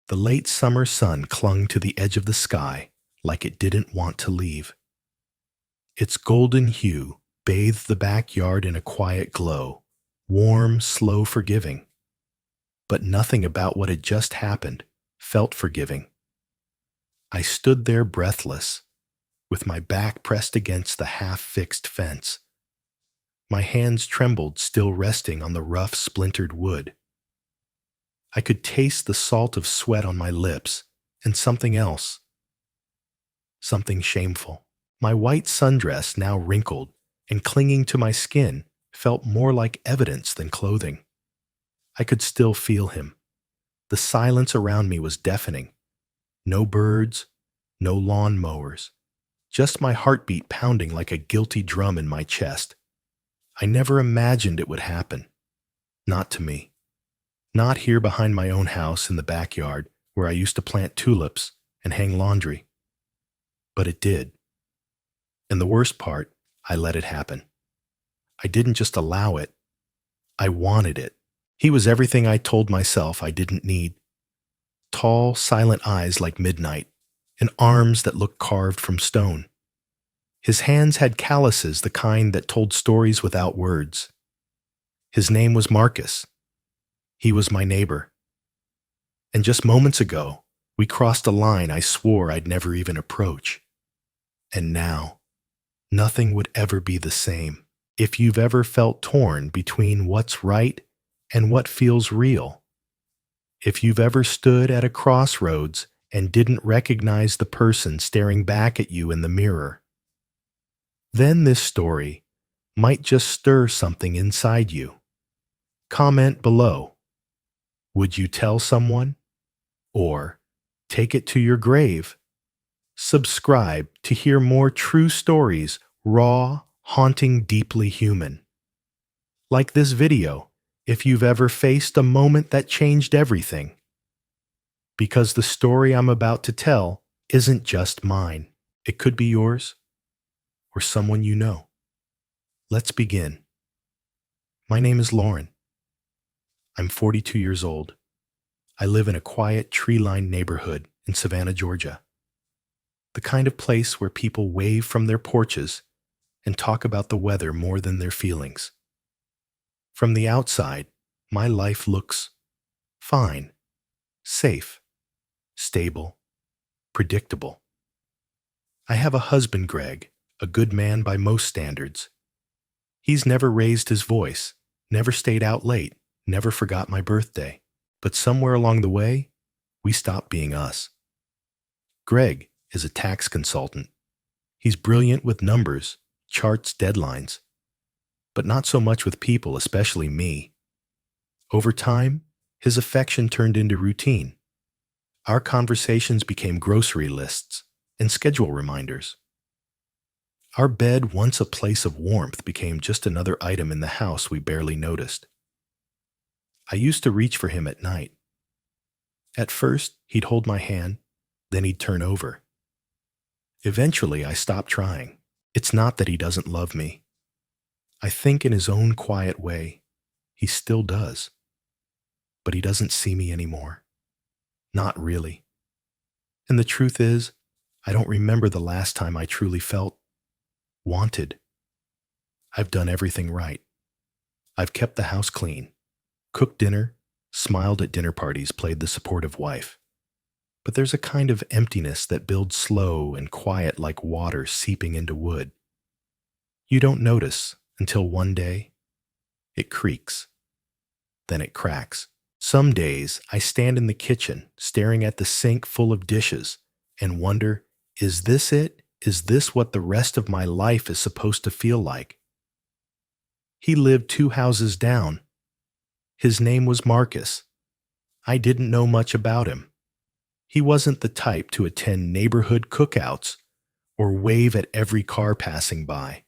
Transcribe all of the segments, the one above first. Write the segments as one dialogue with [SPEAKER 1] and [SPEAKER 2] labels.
[SPEAKER 1] The late summer sun clung to the edge of the sky like it didn't want to leave. Its golden hue bathed the backyard in a quiet glow, warm, slow, forgiving. But nothing about what had just happened felt forgiving. I stood there breathless, with my back pressed against the half-fixed fence. My hands trembled, still resting on the rough, splintered wood. I could taste the salt of sweat on my lips, and something else. Something shameful. My white sundress, now wrinkled and clinging to my skin, felt more like evidence than clothing. I could still feel him. The silence around me was deafening. No birds, no lawn mowers, just my heartbeat pounding like a guilty drum in my chest. I never imagined it would happen. Not to me. Not here behind my own house in the backyard where I used to plant tulips and hang laundry. But it did. And the worst part, I let it happen. I didn't just allow it. I wanted it. He was everything I told myself I didn't need. Tall, silent eyes like midnight, and arms that looked carved from stone. His hands had calluses, the kind that told stories without words. His name was Marcus. He was my neighbor. And just moments ago, we crossed a line I swore I'd never even approach. And now, nothing would ever be the same. If you've ever felt torn between what's right and what feels real, if you've ever stood at a crossroads and didn't recognize the person staring back at you in the mirror, then this story might just stir something inside you. Comment below. Would you tell someone? Or take it to your grave? Subscribe to hear more true stories, raw, haunting, deeply human. Like this video, if you've ever faced a moment that changed everything. Because the story I'm about to tell isn't just mine. It could be yours or someone you know. Let's begin. My name is Lauren. I'm 42 years old. I live in a quiet, tree-lined neighborhood in Savannah, Georgia. The kind of place where people wave from their porches and talk about the weather more than their feelings. From the outside, my life looks fine, safe, stable, predictable. I have a husband, Greg, a good man by most standards. He's never raised his voice, never stayed out late, never forgot my birthday. But somewhere along the way, we stopped being us. Greg is a tax consultant. He's brilliant with numbers, charts, deadlines, but not so much with people, especially me. Over time, his affection turned into routine. Our conversations became grocery lists and schedule reminders. Our bed, once a place of warmth, became just another item in the house we barely noticed. I used to reach for him at night. At first, he'd hold my hand, then he'd turn over. Eventually, I stopped trying. It's not that he doesn't love me. I think in his own quiet way, he still does. But he doesn't see me anymore. Not really. And the truth is, I don't remember the last time I truly felt wanted. I've done everything right. I've kept the house clean, cooked dinner, smiled at dinner parties, played the supportive wife. But there's a kind of emptiness that builds slow and quiet like water seeping into wood. You don't notice until one day it creaks. Then it cracks. Some days I stand in the kitchen staring at the sink full of dishes and wonder, is this it? Is this what the rest of my life is supposed to feel like? He lived 2 houses down. His name was Marcus. I didn't know much about him. He wasn't the type to attend neighborhood cookouts or wave at every car passing by.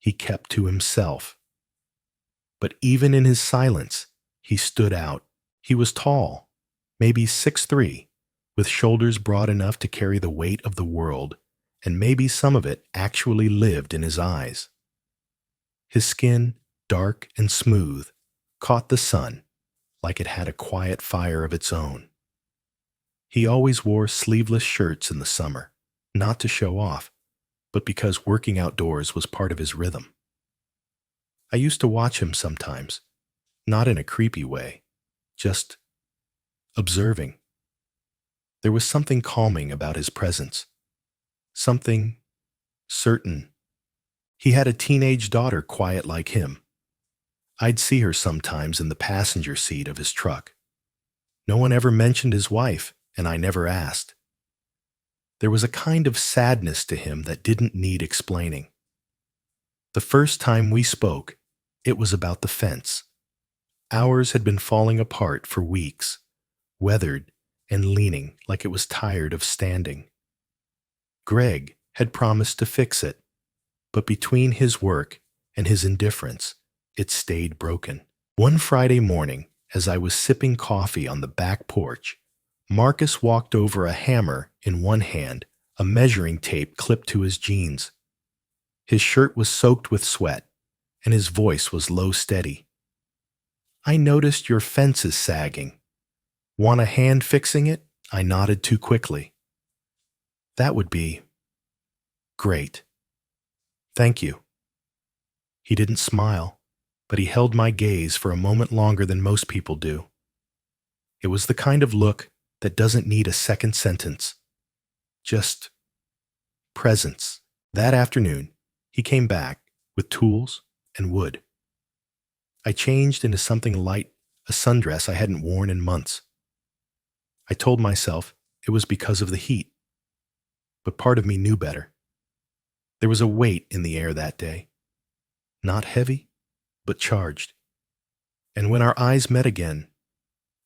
[SPEAKER 1] He kept to himself. But even in his silence, he stood out. He was tall, maybe 6'3", with shoulders broad enough to carry the weight of the world, and maybe some of it actually lived in his eyes. His skin, dark and smooth, caught the sun like it had a quiet fire of its own. He always wore sleeveless shirts in the summer, not to show off, but because working outdoors was part of his rhythm. I used to watch him sometimes, not in a creepy way, just observing. There was something calming about his presence, something certain. He had a teenage daughter quiet like him. I'd see her sometimes in the passenger seat of his truck. No one ever mentioned his wife, and I never asked. There was a kind of sadness to him that didn't need explaining. The first time we spoke, it was about the fence. Ours had been falling apart for weeks, weathered and leaning like it was tired of standing. Greg had promised to fix it, but between his work and his indifference, it stayed broken. One Friday morning, as I was sipping coffee on the back porch, Marcus walked over, a hammer in one hand, a measuring tape clipped to his jeans. His shirt was soaked with sweat, and his voice was low steady. "I noticed your fence is sagging. Want a hand fixing it?" I nodded too quickly. "That would be great. Thank you." He didn't smile, but he held my gaze for a moment longer than most people do. It was the kind of look that doesn't need a second sentence, just presence. That afternoon, he came back with tools and wood. I changed into something light, a sundress I hadn't worn in months. I told myself it was because of the heat, but part of me knew better. There was a weight in the air that day, not heavy, but charged. And when our eyes met again,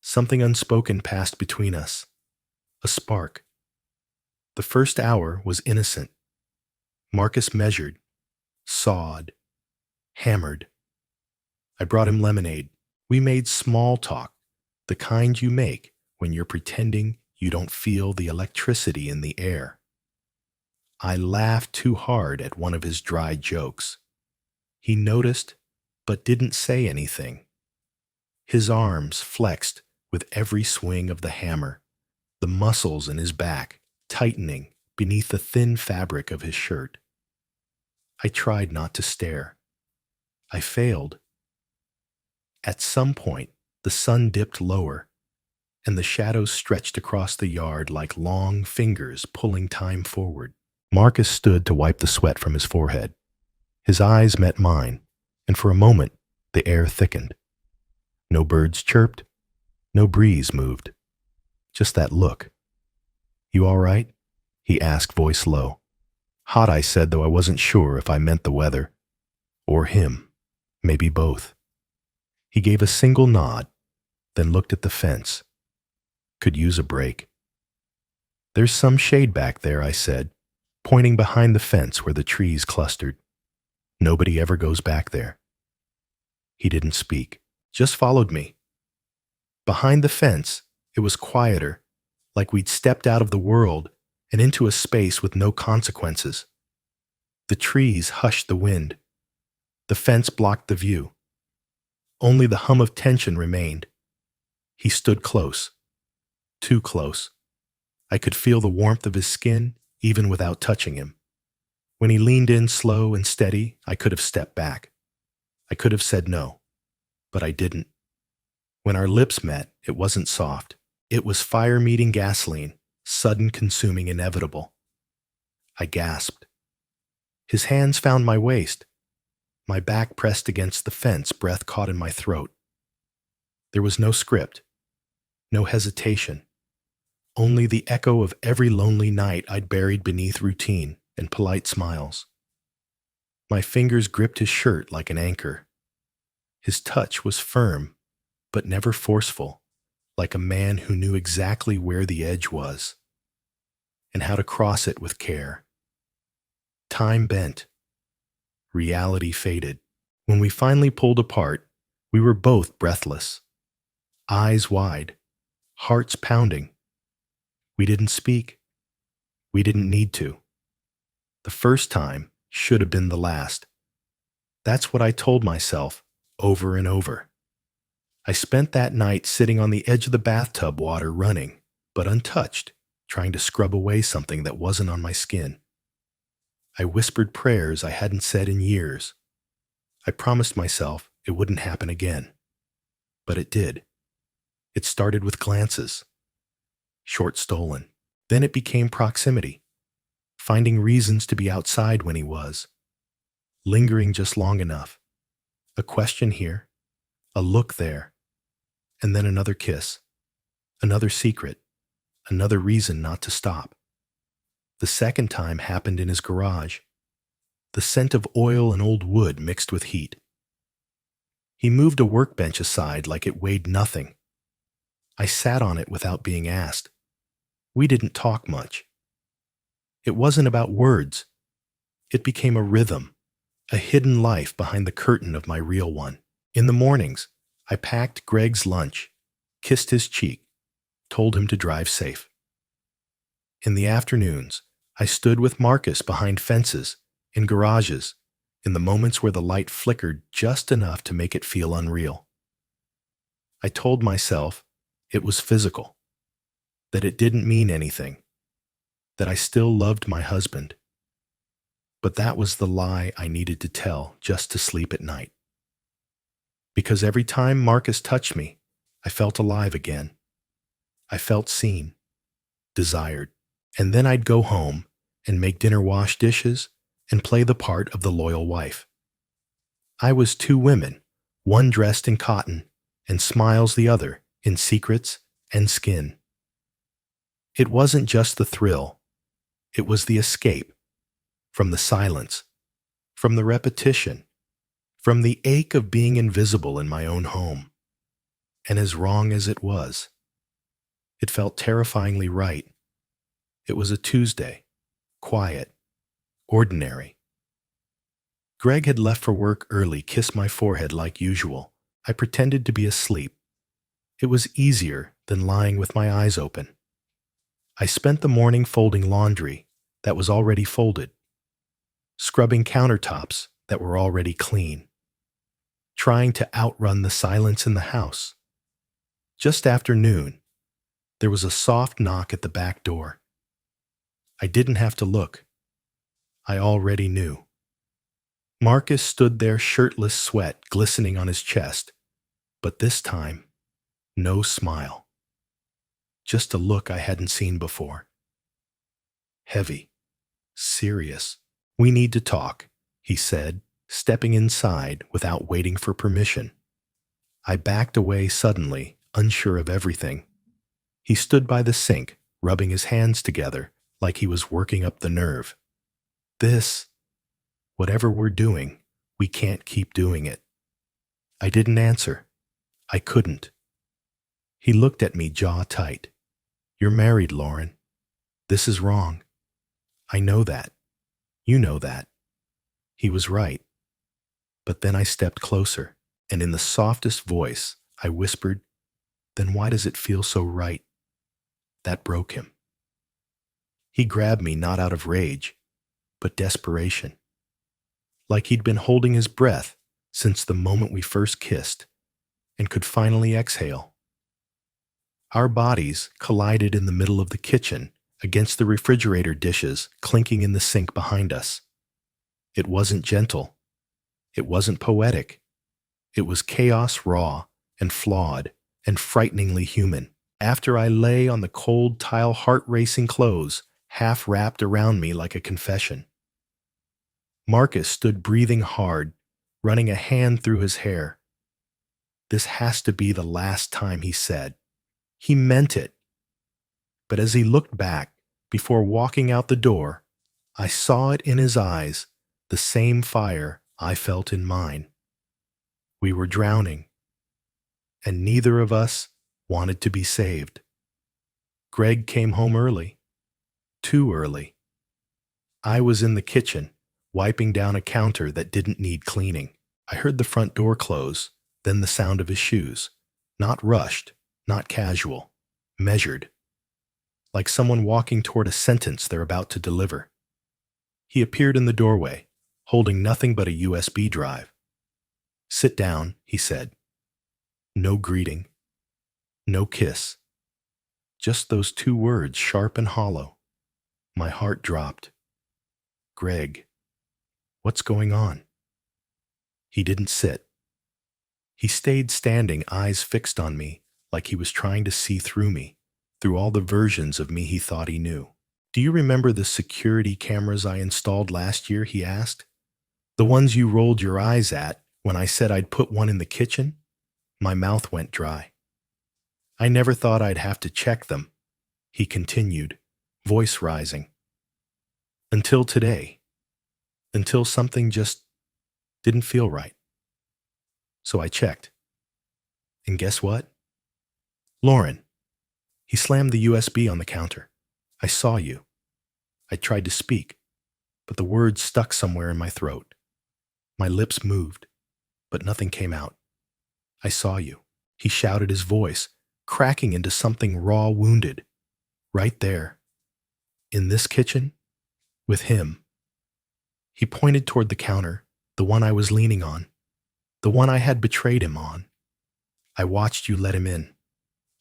[SPEAKER 1] something unspoken passed between us, a spark. The first hour was innocent. Marcus measured, sawed, hammered. I brought him lemonade. We made small talk, the kind you make when you're pretending you don't feel the electricity in the air. I laughed too hard at one of his dry jokes. He noticed, but didn't say anything. His arms flexed with every swing of the hammer, the muscles in his back tightening beneath the thin fabric of his shirt. I tried not to stare. I failed. At some point, the sun dipped lower, and the shadows stretched across the yard like long fingers pulling time forward. Marcus stood to wipe the sweat from his forehead. His eyes met mine, and for a moment, the air thickened. No birds chirped, no breeze moved. Just that look. "You all right?" he asked, voice low. "Hot," I said, though I wasn't sure if I meant the weather. Or him. Maybe both. He gave a single nod, then looked at the fence. "Could use a break." "There's some shade back there," I said, pointing behind the fence where the trees clustered. "Nobody ever goes back there." He didn't speak, just followed me. Behind the fence, it was quieter, like we'd stepped out of the world and into a space with no consequences. The trees hushed the wind. The fence blocked the view. Only the hum of tension remained. He stood close. Too close. I could feel the warmth of his skin even without touching him. When he leaned in slow and steady, I could have stepped back. I could have said no, but I didn't. When our lips met, it wasn't soft. It was fire meeting gasoline, sudden, consuming, inevitable. I gasped. His hands found my waist. My back pressed against the fence, breath caught in my throat. There was no script, no hesitation, only the echo of every lonely night I'd buried beneath routine and polite smiles. My fingers gripped his shirt like an anchor. His touch was firm, but never forceful, like a man who knew exactly where the edge was and how to cross it with care. Time bent. Reality faded. When we finally pulled apart, we were both breathless, eyes wide, hearts pounding. We didn't speak. We didn't need to. The first time should have been the last. That's what I told myself over and over. I spent that night sitting on the edge of the bathtub, water running, but untouched, trying to scrub away something that wasn't on my skin. I whispered prayers I hadn't said in years. I promised myself it wouldn't happen again. But it did. It started with glances, short stolen. Then it became proximity, finding reasons to be outside when he was, lingering just long enough. A question here, a look there, and then another kiss, another secret, another reason not to stop. The second time happened in his garage, the scent of oil and old wood mixed with heat. He moved a workbench aside like it weighed nothing. I sat on it without being asked. We didn't talk much. It wasn't about words. It became a rhythm, a hidden life behind the curtain of my real one. In the mornings, I packed Greg's lunch, kissed his cheek, told him to drive safe. In the afternoons, I stood with Marcus behind fences, in garages, in the moments where the light flickered just enough to make it feel unreal. I told myself it was physical, that it didn't mean anything, that I still loved my husband. But that was the lie I needed to tell just to sleep at night. Because every time Marcus touched me, I felt alive again. I felt seen, desired. And then I'd go home and make dinner, wash dishes, and play the part of the loyal wife. I was two women, one dressed in cotton, and smiles the other in secrets and skin. It wasn't just the thrill, it was the escape from the silence, from the repetition, from the ache of being invisible in my own home. And as wrong as it was, it felt terrifyingly right. It was a Tuesday, quiet, ordinary. Greg had left for work early, kissed my forehead like usual. I pretended to be asleep. It was easier than lying with my eyes open. I spent the morning folding laundry that was already folded, scrubbing countertops that were already clean, trying to outrun the silence in the house. Just after noon, there was a soft knock at the back door. I didn't have to look. I already knew. Marcus stood there, shirtless, sweat glistening on his chest, but this time, no smile. Just a look I hadn't seen before. Heavy, serious. "We need to talk," he said, stepping inside without waiting for permission. I backed away suddenly, unsure of everything. He stood by the sink, rubbing his hands together like he was working up the nerve. Whatever we're doing, we can't keep doing it." I didn't answer. I couldn't. He looked at me, jaw tight. "You're married, Lauren. This is wrong. I know that. You know that." He was right. But then I stepped closer, and in the softest voice, I whispered, "Then why does it feel so right?" That broke him. He grabbed me not out of rage, but desperation. Like he'd been holding his breath since the moment we first kissed, and could finally exhale. Our bodies collided in the middle of the kitchen against the refrigerator dishes clinking in the sink behind us. It wasn't gentle. It wasn't poetic. It was chaos, raw and flawed and frighteningly human. After I lay on the cold tile, heart-racing clothes, half wrapped around me like a confession. Marcus stood breathing hard, running a hand through his hair. "This has to be the last time," he said. He meant it. But as he looked back, before walking out the door, I saw it in his eyes, the same fire I felt in mine. We were drowning, and neither of us wanted to be saved. Greg came home early, too early. I was in the kitchen, wiping down a counter that didn't need cleaning. I heard the front door close, then the sound of his shoes. Not rushed, not casual, measured, like someone walking toward a sentence they're about to deliver. He appeared in the doorway, holding nothing but a USB drive. "Sit down," he said. No greeting, no kiss, Just those two words, sharp and hollow. My heart dropped. Greg, what's going on? He didn't sit. He stayed standing, eyes fixed on me, like he was trying to see through me, through all the versions of me he thought he knew. Do you remember the security cameras I installed last year, he asked? The ones you rolled your eyes at when I said I'd put one in the kitchen? My mouth went dry. I never thought I'd have to check them, he continued, voice rising. Until today. Until something just didn't feel right. So I checked. And guess what? Lauren. He slammed the USB on the counter. I saw you. I tried to speak, but the words stuck somewhere in my throat. My lips moved, but nothing came out. I saw you. He shouted, his voice cracking into something raw, wounded. Right there. In this kitchen. With him. He pointed toward the counter, the one I was leaning on, the one I had betrayed him on. I watched you let him in,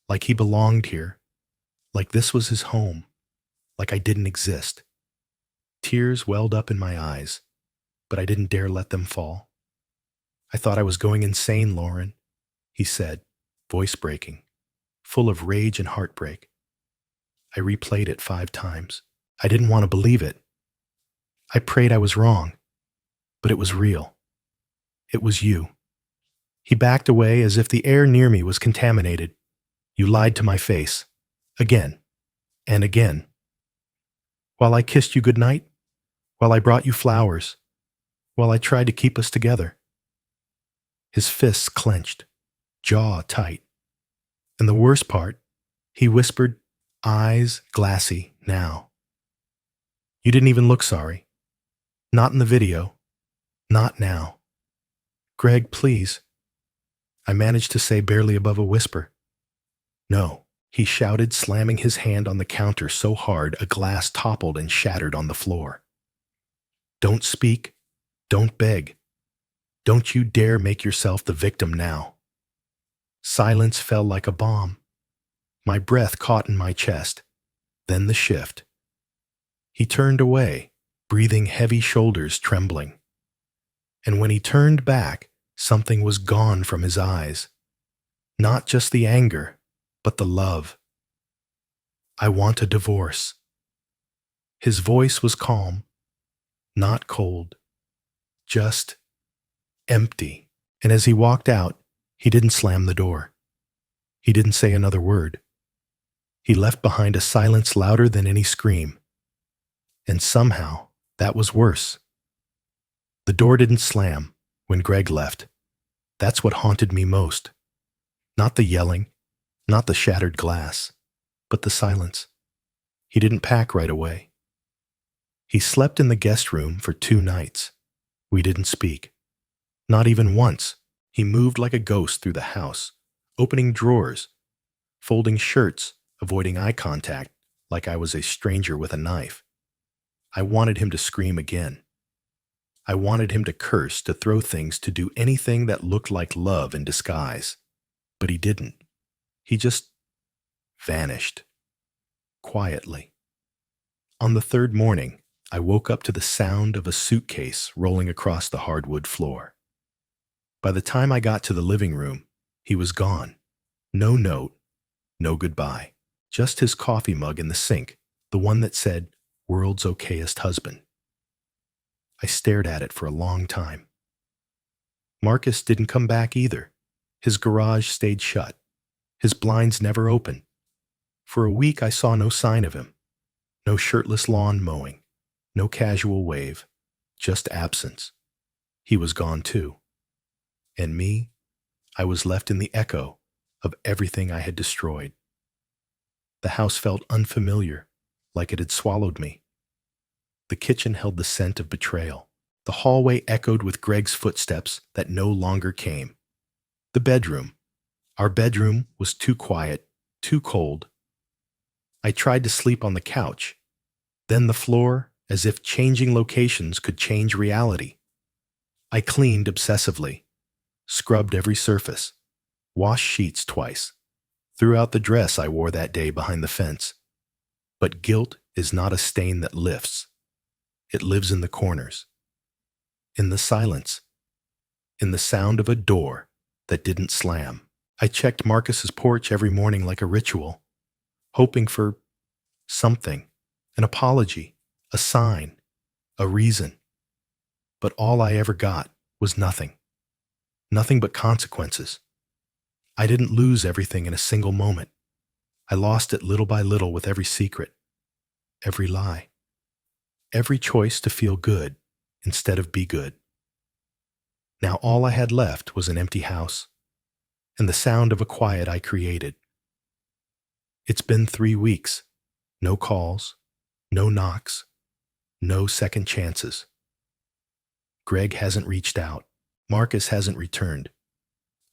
[SPEAKER 1] like he belonged here, like this was his home, like I didn't exist. Tears welled up in my eyes, but I didn't dare let them fall. I thought I was going insane, Lauren, he said, voice breaking, full of rage and heartbreak. I replayed it 5 times. I didn't want to believe it. I prayed I was wrong, but it was real. It was you. He backed away as if the air near me was contaminated. You lied to my face. Again. And again. While I kissed you goodnight, while I brought you flowers, while I tried to keep us together. His fists clenched, jaw tight. And the worst part, he whispered, eyes glassy now. You didn't even look sorry. Not in the video. Not now. Greg, please. I managed to say barely above a whisper. No, he shouted, slamming his hand on the counter so hard a glass toppled and shattered on the floor. Don't speak. Don't beg. Don't you dare make yourself the victim now. Silence fell like a bomb. My breath caught in my chest. Then the shift. He turned away, breathing heavy, shoulders trembling. And when he turned back, something was gone from his eyes. Not just the anger, but the love. I want a divorce. His voice was calm, not cold, just empty. And as he walked out, he didn't slam the door. He didn't say another word. He left behind a silence louder than any scream. And somehow, that was worse. The door didn't slam when Greg left. That's what haunted me most. Not the yelling, not the shattered glass, but the silence. He didn't pack right away. He slept in the guest room for 2 nights. We didn't speak. Not even once. He moved like a ghost through the house, opening drawers, folding shirts, avoiding eye contact like I was a stranger with a knife. I wanted him to scream again. I wanted him to curse, to throw things, to do anything that looked like love in disguise. But he didn't. He just vanished. Quietly. On the 3rd morning, I woke up to the sound of a suitcase rolling across the hardwood floor. By the time I got to the living room, he was gone. No note, no goodbye. Just his coffee mug in the sink, the one that said, "World's okayest husband." I stared at it for a long time. Marcus didn't come back either. His garage stayed shut. His blinds never opened. For a week I saw no sign of him. No shirtless lawn mowing. No casual wave. Just absence. He was gone too. And me, I was left in the echo of everything I had destroyed. The house felt unfamiliar, like it had swallowed me. The kitchen held the scent of betrayal. The hallway echoed with Greg's footsteps that no longer came. The bedroom. Our bedroom was too quiet, too cold. I tried to sleep on the couch, then the floor, as if changing locations could change reality. I cleaned obsessively, scrubbed every surface, washed sheets twice, threw out the dress I wore that day behind the fence. But guilt is not a stain that lifts. It lives in the corners, in the silence, in the sound of a door that didn't slam. I checked Marcus's porch every morning like a ritual, hoping for something, an apology, a sign, a reason. But all I ever got was nothing. Nothing but consequences. I didn't lose everything in a single moment. I lost it little by little with every secret, every lie, every choice to feel good instead of be good. Now all I had left was an empty house and the sound of a quiet I created. It's been 3 weeks. No calls, no knocks, no second chances. Greg hasn't reached out. Marcus hasn't returned.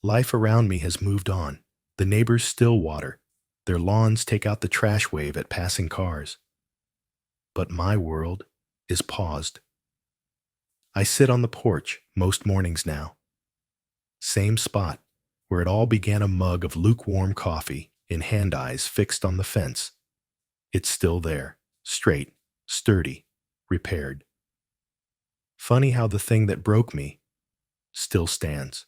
[SPEAKER 1] Life around me has moved on. The neighbors still water. Their lawns take out the trash wave at passing cars. But my world is paused. I sit on the porch most mornings now. Same spot where it all began, a mug of lukewarm coffee in hand eyes fixed on the fence. It's still there, straight, sturdy, repaired. Funny how the thing that broke me still stands.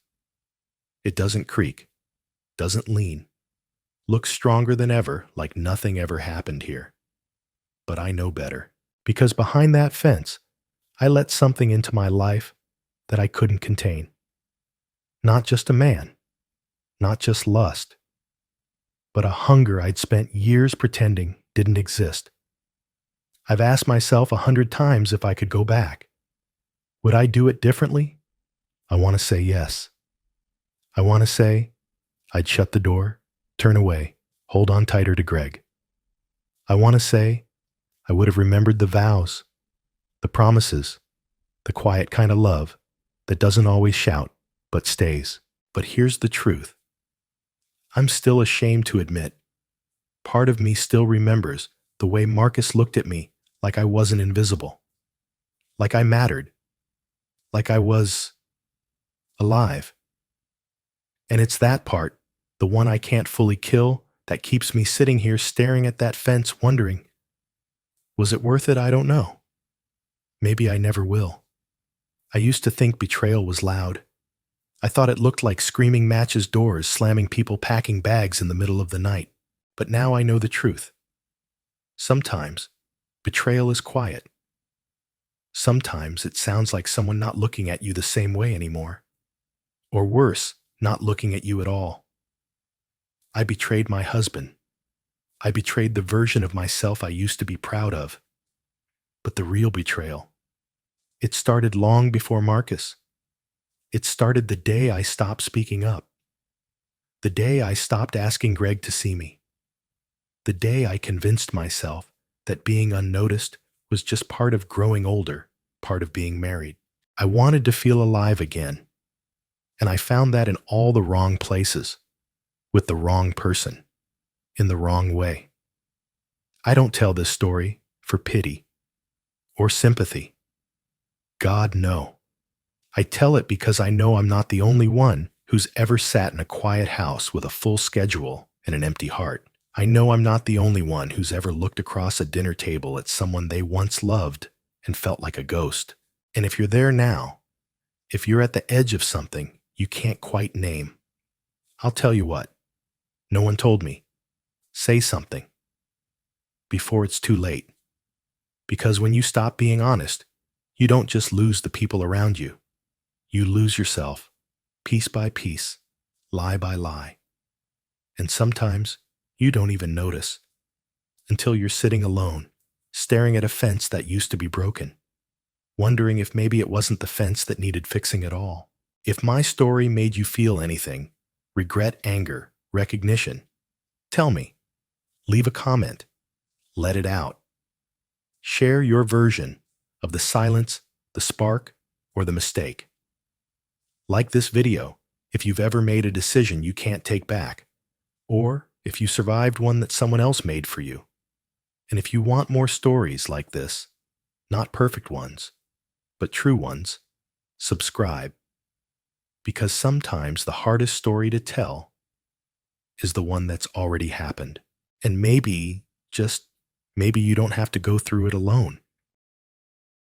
[SPEAKER 1] It doesn't creak, doesn't lean, looks stronger than ever, like nothing ever happened here. But I know better, because behind that fence, I let something into my life that I couldn't contain. Not just a man, not just lust, but a hunger I'd spent years pretending didn't exist. I've asked myself 100 times if I could go back. Would I do it differently? I want to say yes. I want to say I'd shut the door, turn away, hold on tighter to Greg. I want to say I would have remembered the vows, the promises, the quiet kind of love that doesn't always shout but stays. But here's the truth. I'm still ashamed to admit, part of me still remembers the way Marcus looked at me like I wasn't invisible, like I mattered, like I was alive. And it's that part, the one I can't fully kill, that keeps me sitting here staring at that fence wondering, was it worth it? I don't know. Maybe I never will. I used to think betrayal was loud. I thought it looked like screaming matches doors slamming people packing bags in the middle of the night. But now I know the truth. Sometimes betrayal is quiet. Sometimes it sounds like someone not looking at you the same way anymore. Or worse, not looking at you at all. I betrayed my husband. I betrayed the version of myself I used to be proud of. But the real betrayal, it started long before Marcus. It started the day I stopped speaking up. The day I stopped asking Greg to see me. The day I convinced myself that being unnoticed was just part of growing older, part of being married. I wanted to feel alive again. And I found that in all the wrong places, with the wrong person, in the wrong way. I don't tell this story for pity or sympathy. God, no. I tell it because I know I'm not the only one who's ever sat in a quiet house with a full schedule and an empty heart. I know I'm not the only one who's ever looked across a dinner table at someone they once loved and felt like a ghost. And if you're there now, if you're at the edge of something you can't quite name, I'll tell you what. No one told me. Say something before it's too late. Because when you stop being honest, you don't just lose the people around you. You lose yourself, piece by piece, lie by lie. And sometimes you don't even notice until you're sitting alone, staring at a fence that used to be broken, wondering if maybe it wasn't the fence that needed fixing at all. If my story made you feel anything, regret, anger, recognition, tell me. Leave a comment. Let it out. Share your version of the silence, the spark, or the mistake. Like this video if you've ever made a decision you can't take back, or if you survived one that someone else made for you. And if you want more stories like this, not perfect ones, but true ones, subscribe. Because sometimes the hardest story to tell is the one that's already happened. And maybe, just maybe you don't have to go through it alone.